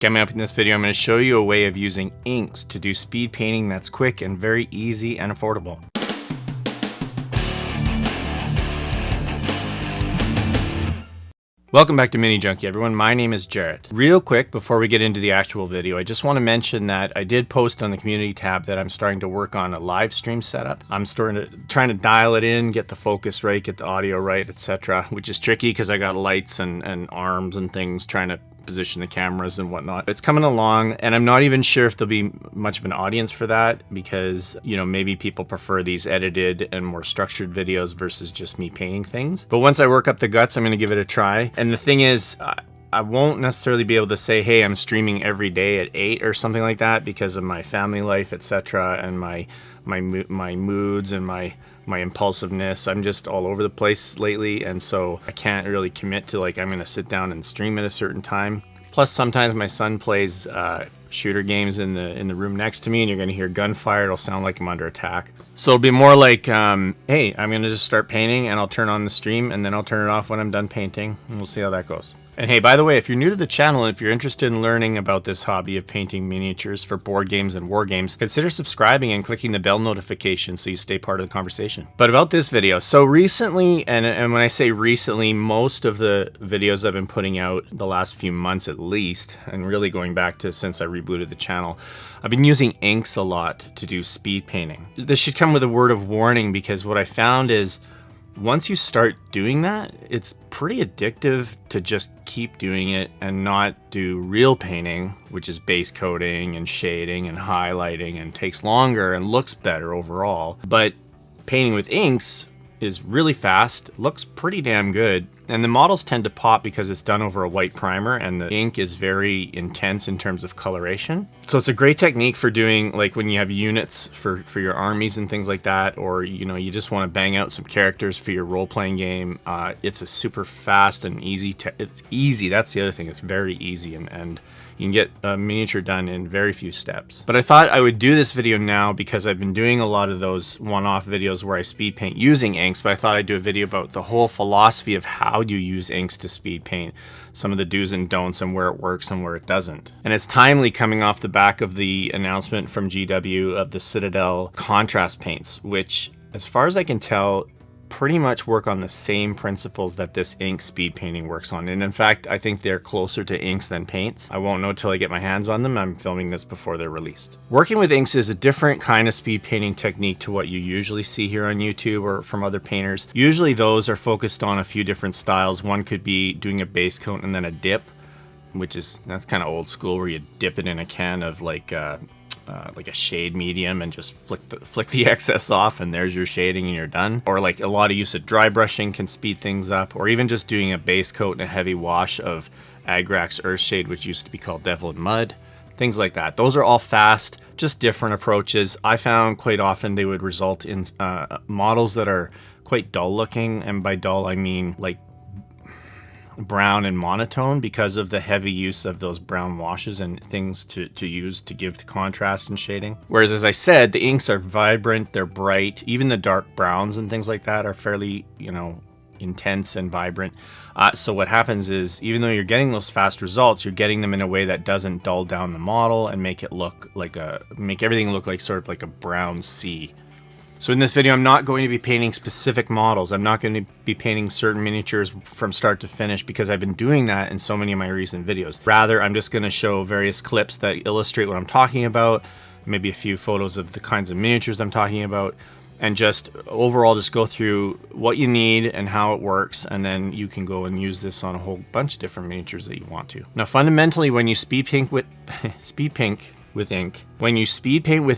Coming up in this video, I'm going to show you a way of using inks to do speed painting that's quick and very easy and affordable. Welcome back to Mini Junkie, everyone. My name is Jarrett. Real quick, before we get into the actual video, I just want to mention that I did post on the community tab that I'm starting to work on a live stream setup. I'm trying to dial it in, get the focus right, get the audio right, etc., which is tricky because I got lights and arms and things trying to position the cameras and whatnot. It's coming along, and I'm not even sure if there'll be much of an audience for that because, you know, maybe people prefer these edited and more structured videos versus just me painting things. But once I work up the guts, I'm going to give it a try. And the thing is, I won't necessarily be able to say, hey, I'm streaming every day at 8 or something like that because of my family life, etc., and my moods and my impulsiveness. I'm just all over the place lately, and so I can't really commit to like I'm gonna sit down and stream at a certain time. Plus sometimes my son plays shooter games in the room next to me, and you're gonna hear gunfire. It'll sound like I'm under attack. So it'll be more like, hey, I'm gonna just start painting and I'll turn on the stream and then I'll turn it off when I'm done painting, and we'll see how that goes. And hey, by the way, if you're new to the channel, and if you're interested in learning about this hobby of painting miniatures for board games and war games, consider subscribing and clicking the bell notification so you stay part of the conversation. But about this video, so recently, and when I say recently, most of the videos I've been putting out the last few months at least, and really going back to since I rebooted the channel, I've been using inks a lot to do speed painting. This should come with a word of warning because what I found is once you start doing that, it's pretty addictive to just keep doing it and not do real painting, which is base coating and shading and highlighting, and takes longer and looks better overall. But painting with inks is really fast, looks pretty damn good, and the models tend to pop because it's done over a white primer and the ink is very intense in terms of coloration. So it's a great technique for doing like when you have units for your armies and things like that, or you know, you just want to bang out some characters for your role-playing game. It's a super fast and easy, it's easy, that's the other thing, it's very easy, and you can get a miniature done in very few steps. But I thought I would do this video now because I've been doing a lot of those one-off videos where I speed paint using inks, but I thought I'd do a video about the whole philosophy of how you use inks to speed paint, some of the do's and don'ts, and where it works and where it doesn't. And it's timely coming off the back of the announcement from GW of the Citadel contrast paints, which, as far as I can tell, pretty much work on the same principles that this ink speed painting works on. And in fact, I think they're closer to inks than paints. I won't know till I get my hands on them. I'm filming this before they're released. Working with inks is a different kind of speed painting technique to what you usually see here on YouTube or from other painters. Usually those are focused on a few different styles. One could be doing a base coat and then a dip, that's kind of old school, where you dip it in a can of like a shade medium and just flick the excess off, and there's your shading and you're done. Or like a lot of use of dry brushing can speed things up, or even just doing a base coat and a heavy wash of Aggrax Earthshade, which used to be called Devil in Mud, things like that. Those are all fast, just different approaches. I found quite often they would result in models that are quite dull looking, and by dull I mean like brown and monotone because of the heavy use of those brown washes and things to use to give the contrast and shading. Whereas, as I said, the inks are vibrant, they're bright, even the dark browns and things like that are fairly, you know, intense and vibrant. So what happens is, even though you're getting those fast results, you're getting them in a way that doesn't dull down the model and make it look like make everything look like sort of like a brown sea. So in this video, I'm not going to be painting specific models. I'm not going to be painting certain miniatures from start to finish because I've been doing that in so many of my recent videos. Rather, I'm just going to show various clips that illustrate what I'm talking about, maybe a few photos of the kinds of miniatures I'm talking about, and just overall just go through what you need and how it works, and then you can go and use this on a whole bunch of different miniatures that you want to. Now, fundamentally, when you speed paint with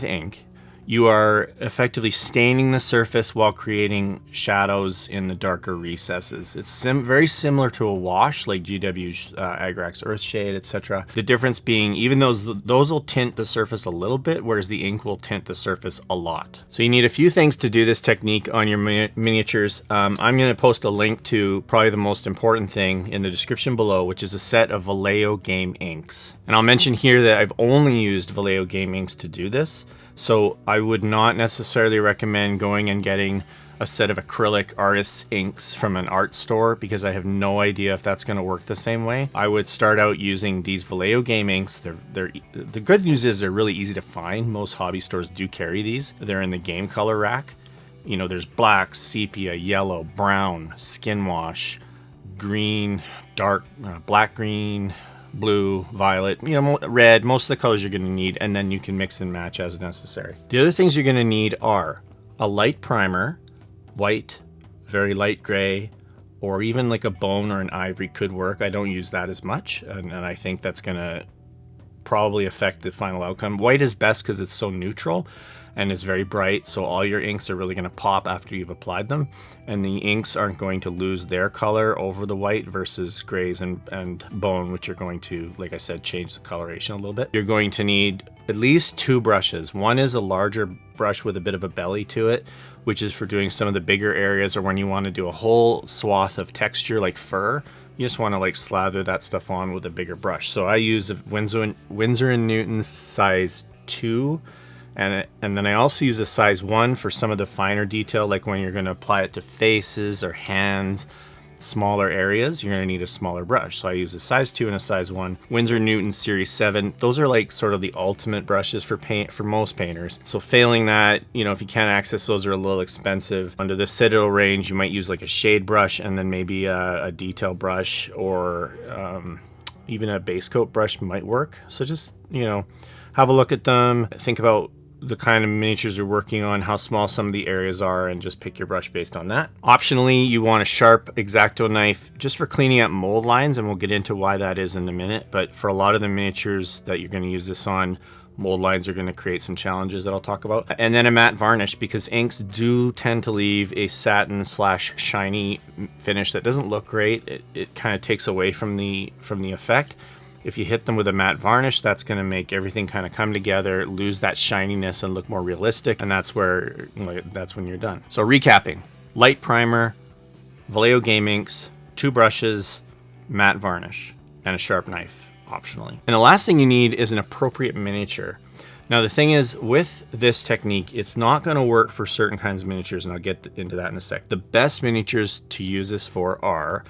ink, you are effectively staining the surface while creating shadows in the darker recesses. It's very similar to a wash like GW's Aggrax Earthshade, etc. The difference being, even those will tint the surface a little bit, whereas the ink will tint the surface a lot. So you need a few things to do this technique on your miniatures. I'm going to post a link to probably the most important thing in the description below, which is a set of Vallejo Game Inks. And I'll mention here that I've only used Vallejo Game Inks to do this. So I would not necessarily recommend going and getting a set of acrylic artist's inks from an art store because I have no idea if that's going to work the same way. I would start out using these Vallejo Game Inks. The good news is they're really easy to find. Most hobby stores do carry these. They're in the game color rack. You know, there's black, sepia, yellow, brown, skin wash, green, dark, black, green, blue, violet, you know, red, most of the colors you're going to need, and then you can mix and match as necessary. The other things you're going to need are a light primer, white, very light gray, or even like a bone or an ivory could work. I don't use that as much, and I think that's going to probably affect the final outcome. White is best because it's so neutral and it's very bright, so all your inks are really going to pop after you've applied them, and the inks aren't going to lose their color over the white versus grays and bone, which are going to, like I said, change the coloration a little bit. You're going to need at least 2 brushes. One is a larger brush with a bit of a belly to it, which is for doing some of the bigger areas, or when you want to do a whole swath of texture like fur. You just want to like slather that stuff on with a bigger brush. So I use a Winsor & Newton size 2. And then I also use a size 1 for some of the finer detail, like when you're going to apply it to faces or hands, smaller areas, you're going to need a smaller brush. So I use a size 2 and a size 1. Winsor & Newton Series 7, those are like sort of the ultimate brushes for paint for most painters. So failing that, you know, if you can't access those, are a little expensive. Under the Citadel range, you might use like a shade brush and then maybe a detail brush, or even a base coat brush might work. So just, you know, have a look at them, think about the kind of miniatures you're working on, how small some of the areas are, and just pick your brush based on that. Optionally, you want a sharp X-Acto knife just for cleaning up mold lines, and we'll get into why that is in a minute. But for a lot of the miniatures that you're going to use this on, mold lines are going to create some challenges that I'll talk about. And then a matte varnish, because inks do tend to leave a satin / shiny finish that doesn't look great. It kind of takes away from the effect. If you hit them with a matte varnish, that's going to make everything kind of come together, lose that shininess, and look more realistic. And that's when you're done. So recapping: light primer, Vallejo Game Inks, 2 brushes, matte varnish, and a sharp knife, optionally. And the last thing you need is an appropriate miniature. Now the thing is, with this technique, it's not going to work for certain kinds of miniatures, and I'll get into that in a sec. The best miniatures to use this for are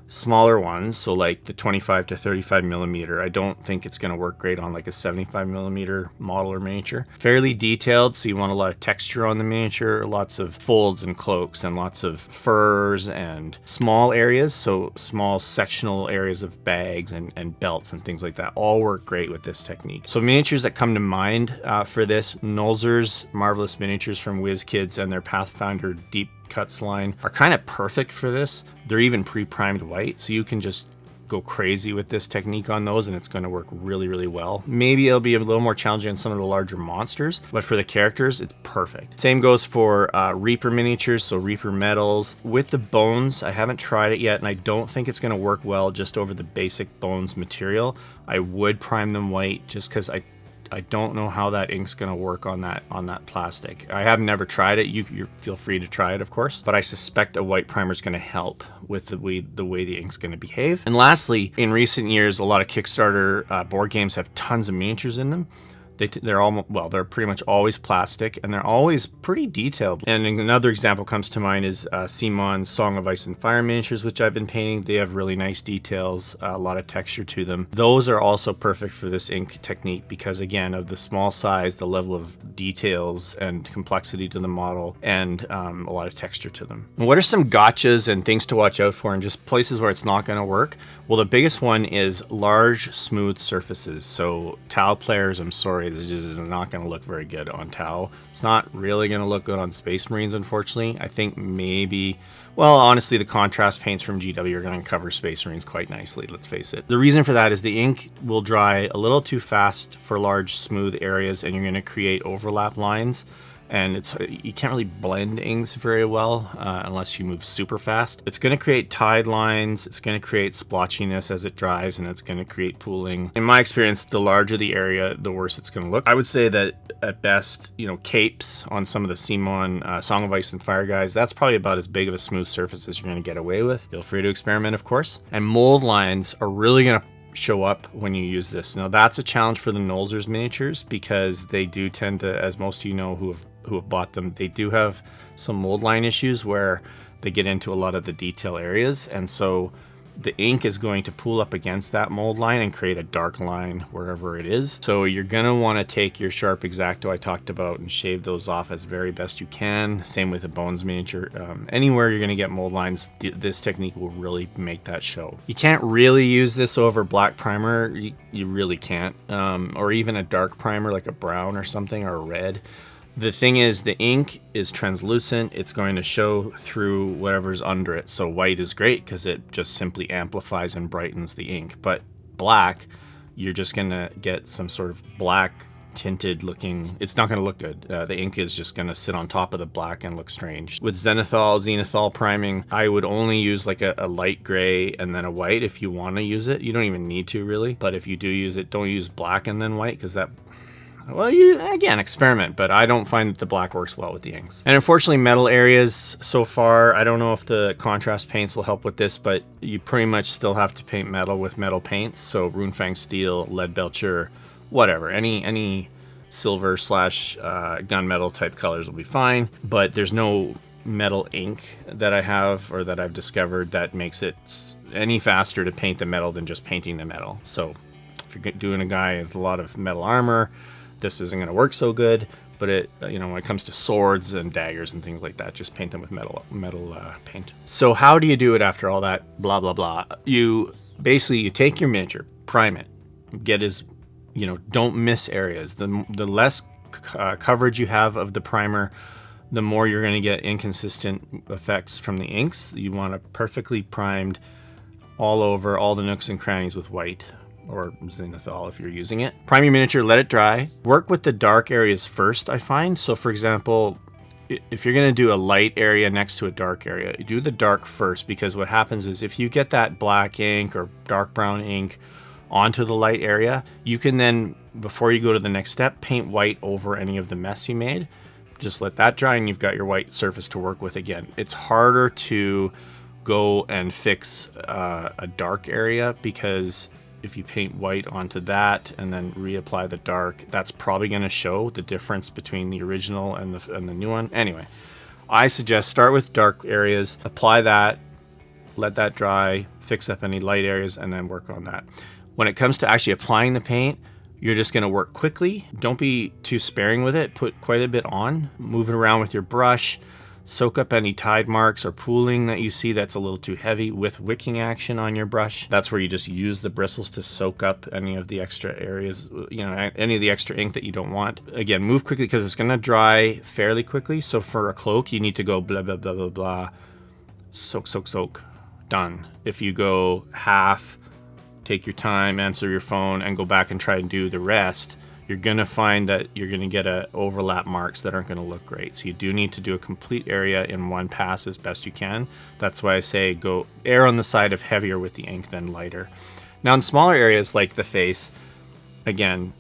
smaller ones, so like the 25 to 35 millimeter. I don't think it's going to work great on like a 75 millimeter model or miniature. Fairly detailed, so you want a lot of texture on the miniature, lots of folds and cloaks, and lots of furs, and small areas, so small sectional areas of bags and belts and things like that all work great with this technique. So miniatures that come to mind for this: Nolzur's Marvelous Miniatures from WizKids and their Pathfinder Deep Cuts line are kind of perfect for this. They're even pre-primed white, so you can just go crazy with this technique on those, and it's going to work really, really well. Maybe it'll be a little more challenging on some of the larger monsters, but for the characters, it's perfect. Same goes for Reaper miniatures, so Reaper metals. With the bones, I haven't tried it yet, and I don't think it's going to work well just over the basic bones material. I would prime them white just because I don't know how that ink's going to work on that plastic. I have never tried it. You feel free to try it, of course, but I suspect a white primer is going to help with the way the ink's going to behave. And lastly, in recent years, a lot of Kickstarter board games have tons of miniatures in them. They're pretty much always plastic, and they're always pretty detailed. And another example comes to mind is Simon's Song of Ice and Fire miniatures, which I've been painting. They have really nice details, a lot of texture to them. Those are also perfect for this ink technique because, again, of the small size, the level of details and complexity to the model, and a lot of texture to them. And what are some gotchas and things to watch out for, and just places where it's not going to work? Well, the biggest one is large, smooth surfaces. So Tau players, I'm sorry, this just is not going to look very good on Tau. It's not really going to look good on Space Marines, unfortunately. I think maybe, well, honestly, the contrast paints from GW are going to cover Space Marines quite nicely, let's face it. The reason for that is the ink will dry a little too fast for large, smooth areas, and you're going to create overlap lines. And you can't really blend inks very well unless you move super fast. It's going to create tide lines, it's going to create splotchiness as it dries, and it's going to create pooling. In my experience, the larger the area, the worse it's going to look. I would say that at best, capes on some of the Simon Song of Ice and Fire guys, that's probably about as big of a smooth surface as you're going to get away with. Feel free to experiment, of course. And mold lines are really going to show up when you use this. Now that's a challenge for the Nolzur's miniatures because they do tend to, as most of you know who have who have bought them, they do have some mold line issues where they get into a lot of the detail areas, and so the ink is going to pool up against that mold line and create a dark line wherever it is. So you're going to want to take your sharp X-Acto I talked about and shave those off as very best you can. Same with the Bones miniature. Anywhere you're going to get mold lines, this technique will really make that show. You can't really use this over black primer. You really can't. Or even a dark primer like a brown or something, or a red. The thing is, the ink is translucent. It's going to show through whatever's under it. So white is great because it just simply amplifies and brightens the ink. But black, you're just going to get some sort of black tinted looking. It's not going to look good. The ink is just going to sit on top of the black and look strange. With zenithal priming, I would only use like a light gray and then a white if you want to use it. You don't even need to really. But if you do use it, don't use black and then white, because that... Well, you, again, experiment, but I don't find that the black works well with the inks. And unfortunately, metal areas so far, I don't know if the contrast paints will help with this, but you pretty much still have to paint metal with metal paints. So Runefang Steel, Lead Belcher, whatever, any silver slash gunmetal type colors will be fine. But there's no metal ink that I have or that I've discovered that makes it any faster to paint the metal than just painting the metal. So if you're doing a guy with a lot of metal armor, this isn't going to work so good. But it, you know, when it comes to swords and daggers and things like that, just paint them with metal paint. So how do you do it after all that blah blah blah? You take your miniature, prime it, get as, you know, don't miss areas. The less coverage you have of the primer, the more you're going to get inconsistent effects from the inks. You want it perfectly primed all over, all the nooks and crannies with white or zenithal if you're using it. Prime your miniature, let it dry. Work with the dark areas first, I find. So for example, if you're going to do a light area next to a dark area, do the dark first, because what happens is if you get that black ink or dark brown ink onto the light area, you can then, before you go to the next step, paint white over any of the mess you made. Just let that dry and you've got your white surface to work with again. It's harder to go and fix a dark area, because if you paint white onto that and then reapply the dark, that's probably going to show the difference between the original and the new one. Anyway, I suggest start with dark areas, apply that, let that dry, fix up any light areas, and then work on that. When it comes to actually applying the paint, you're just going to work quickly. Don't be too sparing with it. Put quite a bit on. Move it around with your brush. Soak up any tide marks or pooling that you see that's a little too heavy with wicking action on your brush. That's where you just use the bristles to soak up any of the extra areas, you know, any of the extra ink that you don't want. Again, move quickly because it's going to dry fairly quickly. So for a cloak, you need to go blah, blah, blah, blah, blah. Soak, soak, soak. Done. If you go half, take your time, answer your phone, and go back and try and do the rest, you're going to find that you're going to get overlap marks that aren't going to look great. So you do need to do a complete area in one pass as best you can. That's why I say go err on the side of heavier with the ink than lighter. Now in smaller areas like the face, again,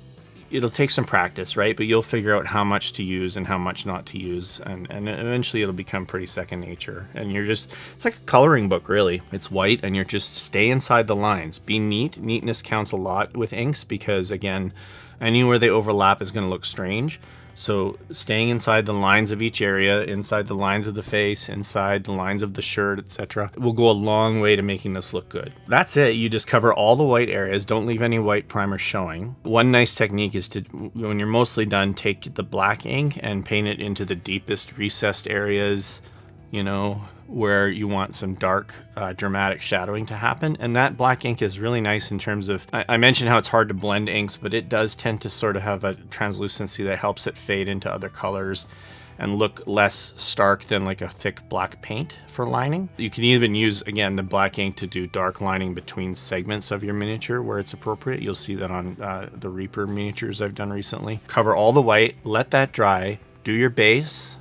it'll take some practice, right? But you'll figure out how much to use and how much not to use, and eventually it'll become pretty second nature. And you're just, it's like a coloring book, really. It's white and you're just stay inside the lines. Be neat. Neatness counts a lot with inks because, again, anywhere they overlap is going to look strange. So staying inside the lines of each area, inside the lines of the face, inside the lines of the shirt, etc., will go a long way to making this look good. That's it. You just cover all the white areas. Don't leave any white primer showing. One nice technique is to, when you're mostly done, take the black ink and paint it into the deepest recessed areas, you know, where you want some dark, dramatic shadowing to happen. And that black ink is really nice in terms of, I mentioned how it's hard to blend inks, but it does tend to sort of have a translucency that helps it fade into other colors and look less stark than like a thick black paint for lining. You can even use, again, the black ink to do dark lining between segments of your miniature where it's appropriate. You'll see that on the Reaper miniatures I've done recently. Cover all the white, let that dry, do your base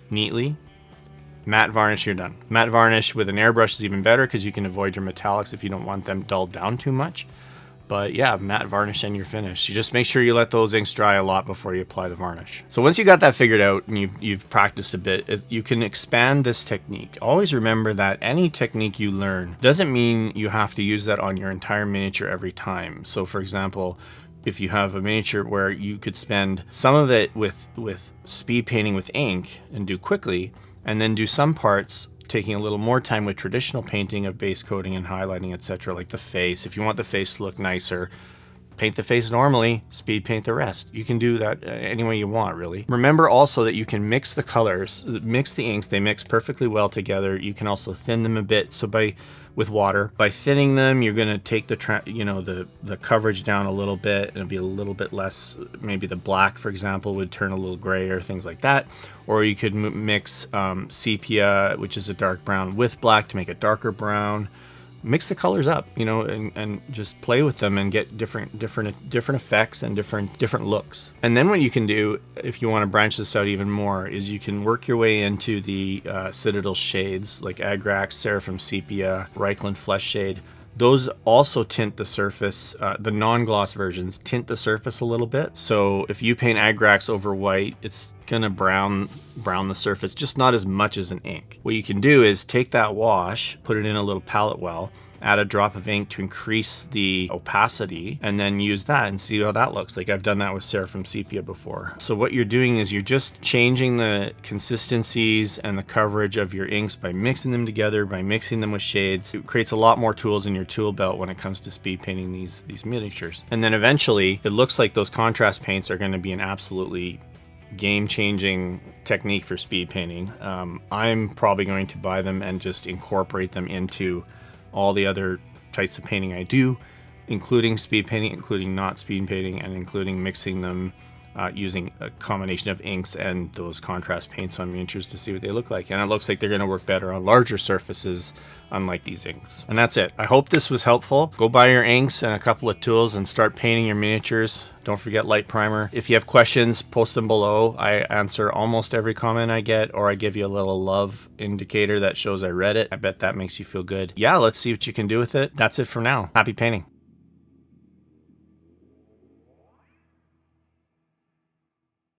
neatly. Matte varnish, you're done. Matte varnish with an airbrush is even better because you can avoid your metallics if you don't want them dulled down too much. But yeah, matte varnish and you're finished. You just make sure you let those inks dry a lot before you apply the varnish. So once you got that figured out and you've practiced a bit, you can expand this technique. Always remember that any technique you learn doesn't mean you have to use that on your entire miniature every time. So for example, if you have a miniature where you could spend some of it with speed painting with ink and do quickly, and then do some parts taking a little more time with traditional painting of base coating and highlighting, etc., like the face. If you want the face to look nicer, paint the face normally, speed paint the rest. You can do that any way you want, really. Remember also that you can mix the colors, mix the inks. They mix perfectly well together. You can also thin them a bit. So with water, by thinning them, you're going to take the coverage down a little bit, and it'll be a little bit less. Maybe the black, for example, would turn a little gray or things like that. Or you could mix sepia, which is a dark brown, with black to make a darker brown. Mix the colors up, and just play with them and get different effects and different looks. And then what you can do, if you want to branch this out even more, is you can work your way into the Citadel Shades, like Aggrax, Seraphim, Sepia, Reichland Flesh Shade. Those also tint the surface. The non-gloss versions tint the surface a little bit. So if you paint Aggrax over white, it's gonna brown the surface, just not as much as an ink. What you can do is take that wash, put it in a little palette well, add a drop of ink to increase the opacity, and then use that and see how that looks. Like I've done that with Seraphim Sepia before. So what you're doing is you're just changing the consistencies and the coverage of your inks by mixing them together, by mixing them with shades. It creates a lot more tools in your tool belt when it comes to speed painting these miniatures. And then eventually, it looks like those contrast paints are going to be an absolutely game-changing technique for speed painting. I'm probably going to buy them and just incorporate them into all the other types of painting I do, including speed painting, including not speed painting, and including mixing them using a combination of inks and those contrast paints on miniatures to see what they look like. And it looks like they're going to work better on larger surfaces, unlike these inks. And that's it. I hope this was helpful. Go buy your inks and a couple of tools and start painting your miniatures. Don't forget light primer. If you have questions, post them below. I answer almost every comment I get, or I give you a little love indicator that shows I read it. I bet that makes you feel good. Yeah, let's see what you can do with it. That's it for now. Happy painting.